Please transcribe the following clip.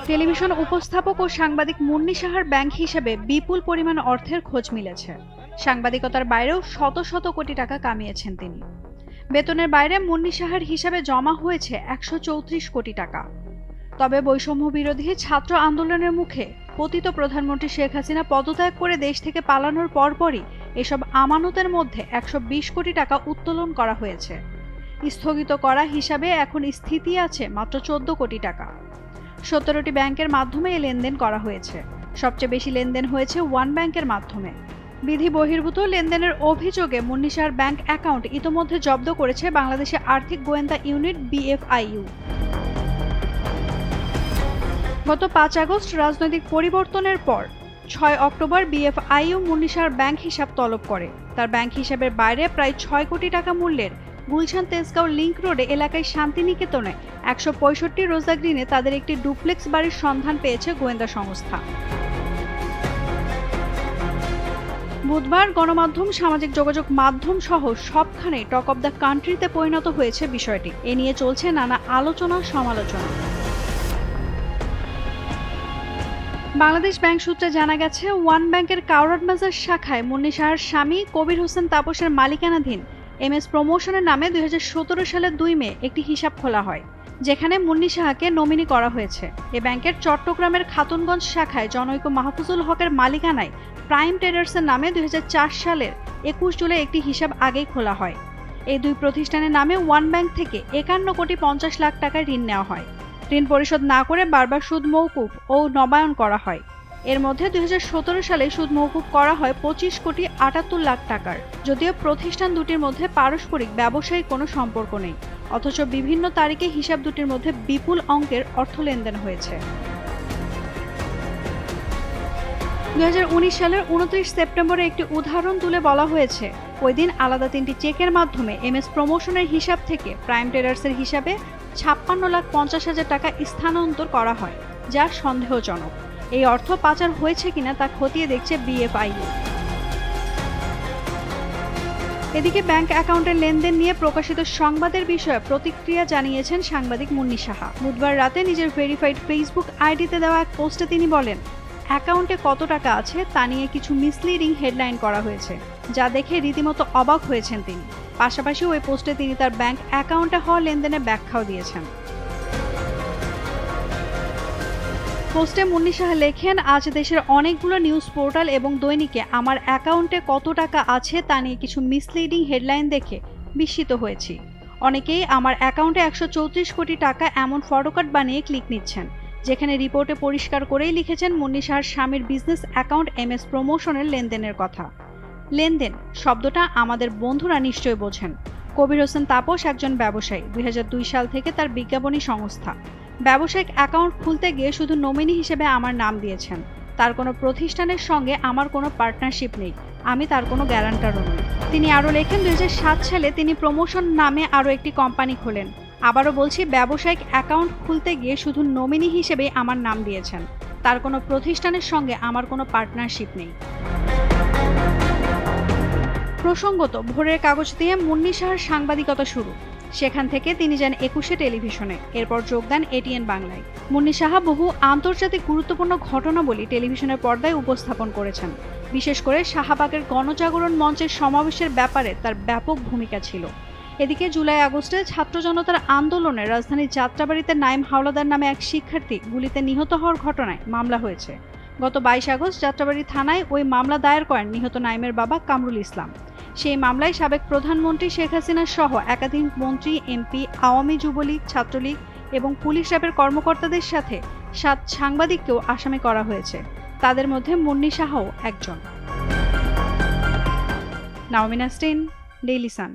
Television উপস্থাপক ও সাংবাদিক মুন্নি সাহার ব্যাংক হিসেবে বিপুল পরিমাণ অর্থের খোঁজ মিলেছে। সাংবাদিকতার বাইরেও শত শত কোটি টাকা কামিয়েছেন তিনি। বেতনের বাইরে মুন্নি সাহার হিসাবে জমা হয়েছে 134 কোটি টাকা। তবে বৈষম্য বিরোধী ছাত্র আন্দোলনের মুখে পতিত প্রধানমন্ত্রী শেখ হাসিনা পদত্যাগ করে দেশ থেকে পালানোর পরপরই এসব আমানতের মধ্যে 120 কোটি টাকা উত্তোলন করা হয়েছে। স্থগিত করা হিসাবে এখন স্থিতি আছে মাত্র 14 কোটি টাকা। 17টি ব্যাংকের মাধ্যমে এই লেনদেন করা হয়েছে। সবচেয়ে বেশি লেনদেন হয়েছে ওয়ান ব্যাংকের মাধ্যমে। বিধি বহির্ভূত লেনদেনের অভিযোগে মুন্নি সাহার ব্যাংক অ্যাকাউন্ট ইতোমধ্যে জব্দ করেছে বাংলাদেশের আর্থিক গোয়েন্দা ইউনিট BFIU। গত 5 আগস্ট রাজনৈতিক পরিবর্তনের পর 6 অক্টোবর BFIU মুন্নি সাহার ব্যাংক হিসাব তলব করে। তার ব্যাংক হিসাবের বাইরে প্রায় 6 কোটি টাকা মূল্যের গুলশান তেজগাঁও লিংক রোডে এলাকায় শান্তিনিকেতনে 165 রোজা গ্রিনে তাদের একটি ডুপ্লেক্স বাড়ির সন্ধান পেয়েছে গোয়েন্দা সংস্থা। বুধবার গণমাধ্যম, সামাজিক যোগাযোগ মাধ্যম সহ সবখানে টক অব দ্য কান্ট্রিতে পরিণত হয়েছে বিষয়টি। এ নিয়ে চলছে নানা আলোচনা সমালোচনা। বাংলাদেশ ব্যাংক সূত্রে জানা গেছে, ওয়ান ব্যাংকের কাওরাট বাজার শাখায় মুন্নি সাহার স্বামী কবির হোসেন তাপসের মালিকানাধীন MS প্রমোশনের নামে 2017 সালের 2 মে একটি হিসাব খোলা হয়, যেখানে মুন্নি সাহাকে নমিনি করা হয়েছে। এ ব্যাংকের চট্টগ্রামের খাতুনগঞ্জ শাখায় জনৈক মাহফুজুল হকের মালিকানায় প্রাইম ট্রেডার্সের নামে 2004 সালের 21 জুলাই একটি হিসাব আগেই খোলা হয়। এই দুই প্রতিষ্ঠানের নামে ওয়ান ব্যাংক থেকে 51 কোটি 50 লাখ টাকার ঋণ নেওয়া হয়। ঋণ পরিশোধ না করে বারবার সুদ মওকুফ ও নবায়ন করা হয়। এর মধ্যে 2017 সালে সুদ মওকুফ করা হয় 25 কোটি 78 লাখ টাকার। যদিও প্রতিষ্ঠান দুটির মধ্যে পারস্পরিক ব্যবসায়িক কোনো সম্পর্ক নেই, অথচ বিভিন্ন তারিখে হিসাব দুটির মধ্যে বিপুল অঙ্কের অর্থ লেনদেন হয়েছে। 2019 সালের 29 সেপ্টেম্বরে একটি উদাহরণ তুলে বলা হয়েছে, ওই দিন আলাদা 3টি চেকের মাধ্যমে MS প্রমোশনের হিসাব থেকে প্রাইম ট্রেডার্সের হিসাবে 56,50,000 টাকা স্থানান্তর করা হয়, যা সন্দেহজনক। এই অর্থ পাচার হয়েছে কিনা তা খতিয়ে দেখছে BFIU। এদিকে ব্যাংক অ্যাকাউন্টের লেনদেন নিয়ে প্রকাশিত সংবাদের বিষয়ে প্রতিক্রিয়া জানিয়েছেন সাংবাদিক মুন্নি সাহা। বুধবার রাতে নিজের ভেরিফাইড ফেসবুক আইডিতে দেওয়া এক পোস্টে তিনি বলেন, অ্যাকাউন্টে কত টাকা আছে তা নিয়ে কিছু মিসলিডিং হেডলাইন করা হয়েছে, যা দেখে রীতিমতো অবাক হয়েছেন তিনি। পাশাপাশি ওই পোস্টে তিনি তার ব্যাংক অ্যাকাউন্টে হওয়া লেনদেনের ব্যাখ্যাও দিয়েছেন। পোস্টে মুন্নি সাহা লেখেন, আজ দেশের অনেকগুলো নিউজ পোর্টাল এবং দৈনিকে আমার অ্যাকাউন্টে কত টাকা আছে তা নিয়ে কিছু মিসলিডিং হেডলাইন দেখে বিস্মিত হয়েছি। অনেকেই আমার অ্যাকাউন্টে 134 কোটি টাকা এমন ফটোকার্ড বানিয়ে ক্লিক নিচ্ছেন, যেখানে রিপোর্টে পরিষ্কার করেই লিখেছেন মুন্নি সাহার স্বামীর বিজনেস অ্যাকাউন্ট MS প্রমোশনের লেনদেনের কথা। লেনদেন শব্দটা আমাদের বন্ধুরা নিশ্চয়ই বোঝেন। কবির হোসেন তাপস একজন ব্যবসায়ী। 2002 সাল থেকে তার বিজ্ঞাপনী সংস্থা। ব্যবসায়িক অ্যাকাউন্ট খুলতে গিয়ে শুধু নমিনি হিসেবে আমার নাম দিয়েছেন। তার কোনো প্রতিষ্ঠানের সঙ্গে আমার কোনো পার্টনারশিপ নেই, আমি তার কোনো গ্যারান্টারও নই। তিনি আরও লেখেন, 2007 সালে তিনি প্রমোশন নামে আরও একটি কোম্পানি খোলেন। আবারও বলছি, ব্যবসায়িক অ্যাকাউন্ট খুলতে গিয়ে শুধু নমিনি হিসেবেই আমার নাম দিয়েছেন। তার কোনো প্রতিষ্ঠানের সঙ্গে আমার কোনো পার্টনারশিপ নেই। প্রসঙ্গত, ভোরের কাগজ দিয়ে মুন্নি সাহার সাংবাদিকতা শুরু। সেখান থেকে তিনি যান 21 টেলিভিশনে, এরপর যোগ দেন ATN বাংলায়। মুন্নি সাহা বহু আন্তর্জাতিক গুরুত্বপূর্ণ ঘটনাবলী টেলিভিশনের পর্দায় উপস্থাপন করেছেন। বিশেষ করে শাহবাগের গণজাগরণ মঞ্চের সমাবেশের ব্যাপারে তার ব্যাপক ভূমিকা ছিল। এদিকে জুলাই আগস্টে ছাত্র জনতার আন্দোলনে রাজধানীর যাত্রাবাড়িতে নাইম হাওলাদার নামে এক শিক্ষার্থী গুলিতে নিহত হওয়ার ঘটনায় মামলা হয়েছে। গত 22 আগস্ট যাত্রাবাড়ি থানায় ওই মামলা দায়ের করেন নিহত নাইমের বাবা কামরুল ইসলাম। সেই মামলায় সাবেক প্রধানমন্ত্রী শেখ হাসিনা সহ একাধিক মন্ত্রী, MP, আওয়ামী যুবলীগ, ছাত্রলীগ এবং পুলিশ র্যাবের কর্মকর্তাদের সাথে 7 সাংবাদিককেও আসামি করা হয়েছে। তাদের মধ্যে মুন্নি সাহাও একজন। নাওমিনা স্টেন, ডেইলি সান।